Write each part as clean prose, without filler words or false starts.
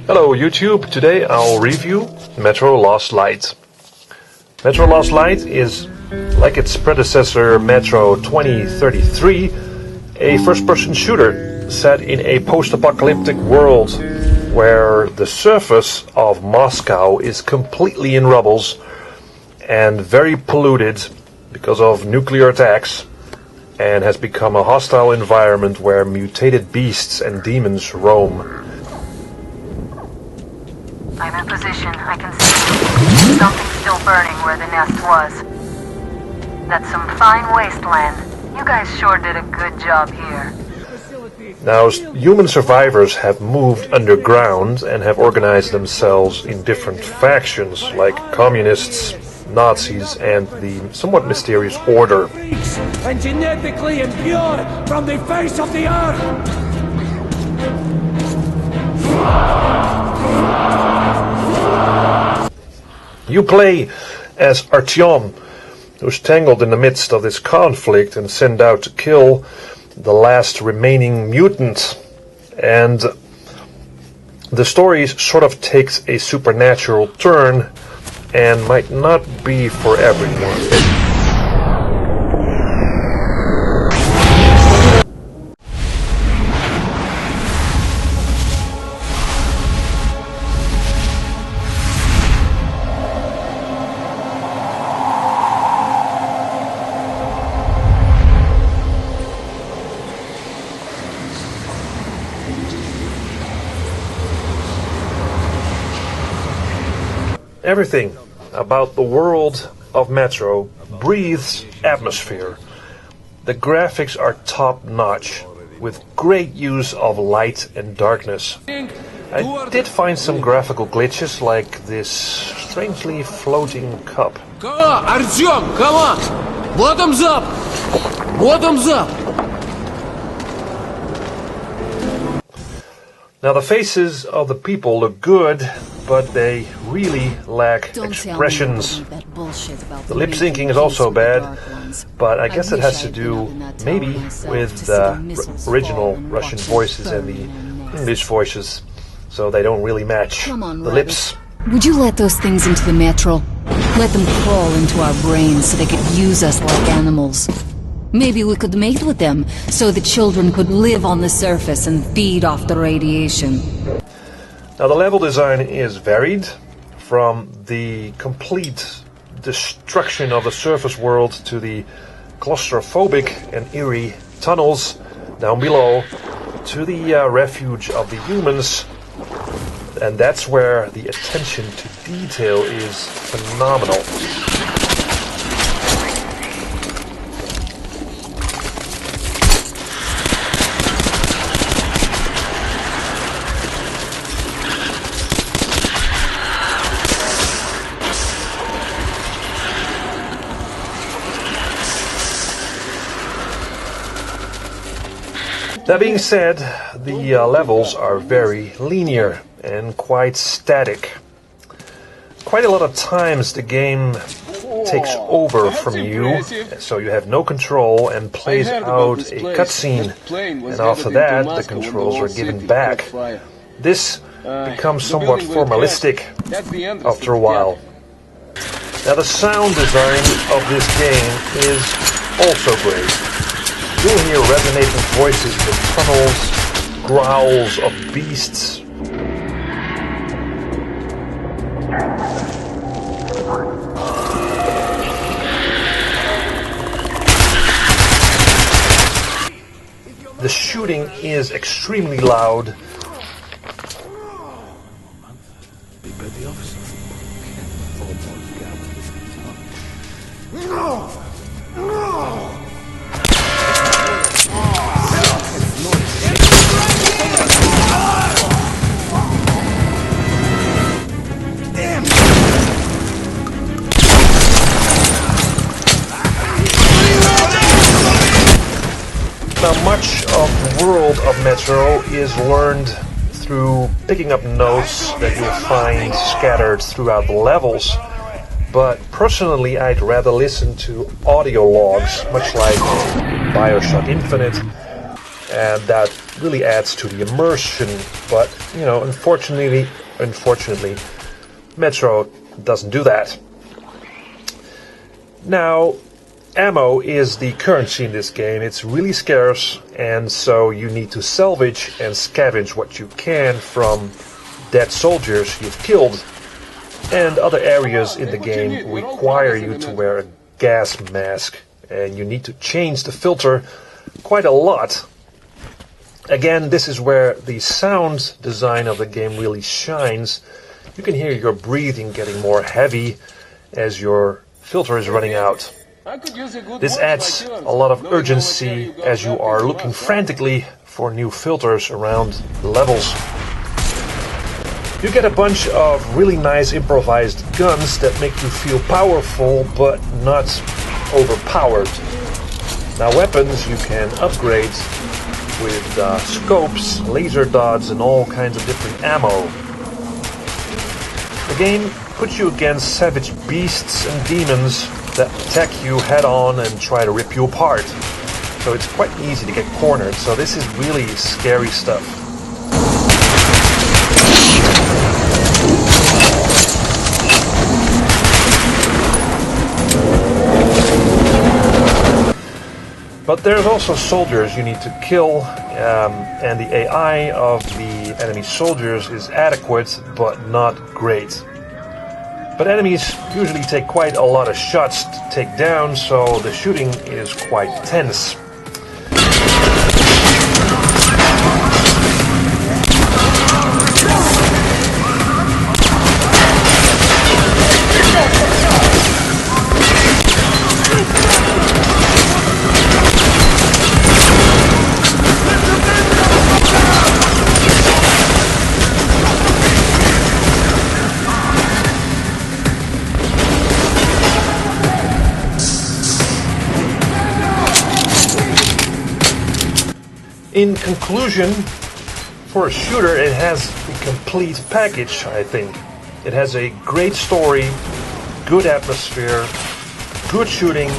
Hello YouTube, today I'll review Metro Last Light. Metro Last Light is, like its predecessor Metro 2033, a first-person shooter set in a post-apocalyptic world where the surface of Moscow is completely in rubbles and very polluted because of nuclear attacks, and has become a hostile environment where mutated beasts and demons roam. I'm in position. I can see something still burning where the nest was. That's some fine wasteland. You guys sure did a good job here. Now, human survivors have moved underground and have organized themselves in different factions, like communists, Nazis, and the somewhat mysterious Order. And genetically impure from the face of the earth! You play as Artyom, who's tangled in the midst of this conflict and sent out to kill the last remaining mutant. And the story sort of takes a supernatural turn and might not be for everyone. Everything about the world of Metro breathes atmosphere. The graphics are top-notch, with great use of light and darkness. I did find some graphical glitches, like this strangely floating cup. Artyom, come on! Bottoms up! Bottoms up! Now the faces of the people look good, but they really lack expressions. The lip syncing is also bad, but I guess it has to do maybe with the original Russian voices and the English voices, so they don't really match the lips. Would you let those things into the Metro? Let them crawl into our brains so they could use us like animals. Maybe we could mate with them, so the children could live on the surface and feed off the radiation. Now the level design is varied, from the complete destruction of the surface world to the claustrophobic and eerie tunnels down below, to the refuge of the humans, and that's where the attention to detail is phenomenal. That being said, the levels are very linear and quite static. Quite a lot of times the game takes over from you, so you have no control and plays out a cutscene, and after that the controls are given back. This becomes somewhat formalistic after a while. Now the sound design of this game is also great. You'll hear resonating voices in the tunnels, growls of beasts. The shooting is extremely loud. Now, much of the world of Metro is learned through picking up notes that you'll find scattered throughout the levels. But personally, I'd rather listen to audio logs, much like BioShock Infinite, and that really adds to the immersion. But, you know, unfortunately, Metro doesn't do that. Now, ammo is the currency in this game. It's really scarce, and so you need to salvage and scavenge what you can from dead soldiers you've killed. And other areas in the game require you to wear a gas mask, and you need to change the filter quite a lot. Again, this is where the sound design of the game really shines. You can hear your breathing getting more heavy as your filter is running out. This adds a lot of urgency as you are looking frantically for new filters around the levels. You get a bunch of really nice improvised guns that make you feel powerful but not overpowered. Now, weapons you can upgrade with scopes, laser dots, and all kinds of different ammo. The game puts you against savage beasts and demons that attack you head on and try to rip you apart. So it's quite easy to get cornered, so this is really scary stuff. But there's also soldiers you need to kill, and the AI of the enemy soldiers is adequate, but not great. But enemies usually take quite a lot of shots to take down, so the shooting is quite tense. In conclusion, for a shooter, it has the complete package, I think. It has a great story, good atmosphere, good shooting,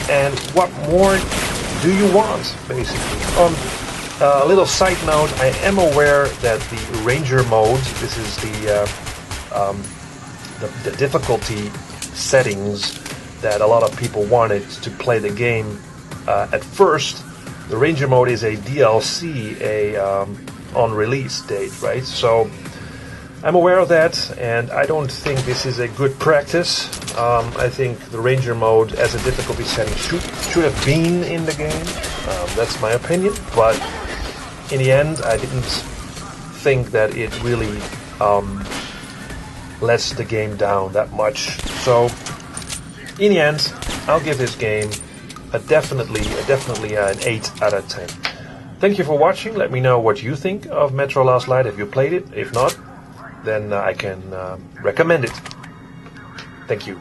and what more do you want, basically? A little side note, I am aware that the Ranger mode, this is the difficulty settings that a lot of people wanted to play the game at first. The Ranger mode is a DLC, on release date, right? So I'm aware of that, and I don't think this is a good practice. I think the Ranger mode as a difficulty setting should have been in the game. That's my opinion, but in the end, I didn't think that it really lets the game down that much. So in the end, I'll give this game definitely an 8 out of 10. Thank you for watching. Let me know what you think of Metro Last Light if you played it. If not, then I can recommend it. Thank you.